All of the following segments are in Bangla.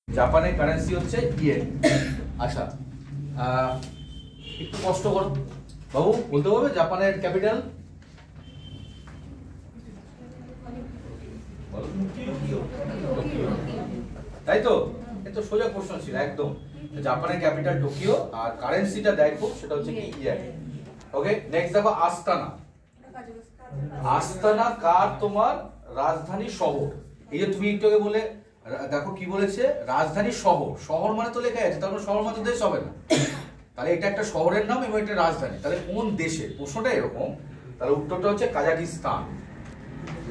জাপানের কারেন্সি হচ্ছে ইয়েন। আচ্ছা, একটু কষ্ট করো বাবু, বলতে পারবে জাপানের ক্যাপিটাল? তাই তো, এত সোজা প্রশ্ন ছিল একদম। জাপানের ক্যাপিটাল টোকিও আর কারেন্সিটা দেখো সেটা হচ্ছে কি ইয়েন। ওকে, নেক্সট দেখো আস্তানা। আস্তানা কার তোমার রাজধানী শহর। এই যে তুমি একটু আগে বলে দেখো কি বলেছে, রাজধানী শহর। শহর মানে তো লেখা আছে, তার মানে শহর মানে দেশ হবে না। তাহলে এটা একটা শহরের নাম এবং এটা রাজধানী। তাহলে কোন দেশে, প্রশ্নটা এরকম। তাহলে উত্তরটা হচ্ছে কাজাকিস্তান।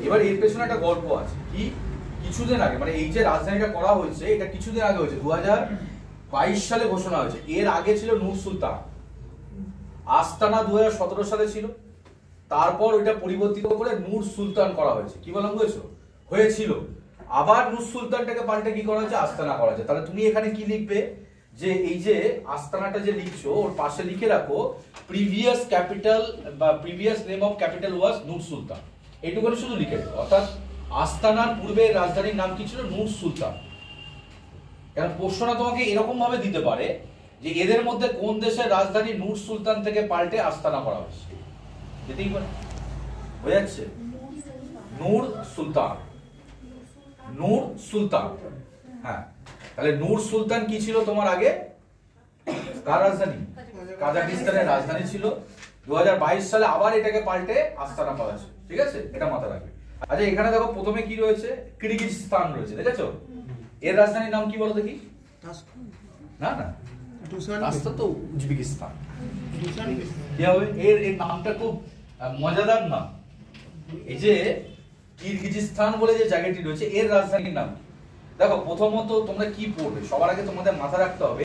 এবার এর পেছনে একটা গল্প আছে। কি, কিছুদিন আগে, মানে এই যে রাজধানীটা করা হয়েছে এটা কিছুদিন আগে হয়েছে, 2022 সালে ঘোষণা হয়েছে। এর আগে ছিল নূর সুলতান। আস্তানা 2017 সালে ছিল। তারপর ওইটা পরিবর্তিত করে নূর সুলতান করা হয়েছে। কি বললাম বুঝেছো? হয়েছিল, আবার নূর সুলতানটাকে পাল্টে কি করা হয়েছে, আস্তানা করা হয়েছে। তাহলে তুমি এখানে কি লিখবে, যে এই যে আস্তানাটা যে লিখছো ওর পাশে লিখে রাখো প্রিভিয়াস ক্যাপিটাল বা প্রিভিয়াস নেম অফ ক্যাপিটাল ওয়াজ নূর সুলতান। এইটুকুনি শুধু লিখে দেবো। অর্থাৎ আস্তানার পূর্বে রাজধানীর নাম কি ছিল, নূর সুলতান। কারণ প্রশ্নটা তোমাকে এরকম ভাবে দিতে পারে যে এদের মধ্যে কোন দেশের রাজধানী নূর সুলতান থেকে পাল্টে আস্তানা করা হয়েছে, যেতেই পারে। বোঝা যাচ্ছে? নূর সুলতান, নূর সুলতান। হ্যাঁ, তাহলে নূর সুলতান কি ছিল তোমার আগে? কার রাজধানী? কাজাকিস্তানের রাজধানী ছিল। 2022 সালে আবার এটাকে পাল্টে আস্তানা করা হয়েছে। ঠিক আছে, এটা মাথায় রাখবে। আচ্ছা, এখানে দেখো প্রথমে কি রয়েছে, কিরগিজস্তান রয়েছে, দেখেছো? এর রাজধানীর নাম কি বলো দেখি? না না, তাশকেন্ট তো উজবেকিস্তান। কি হবে? এর নামটা খুব মজাদার নাম। এই যে কিরগিজস্তান বলে যে জায়গাটি রয়েছে এর রাজধানীর নাম। দেখো প্রথমত তোমরা কি পড়বে, সবার আগে তোমাদের মাথায় রাখতে হবে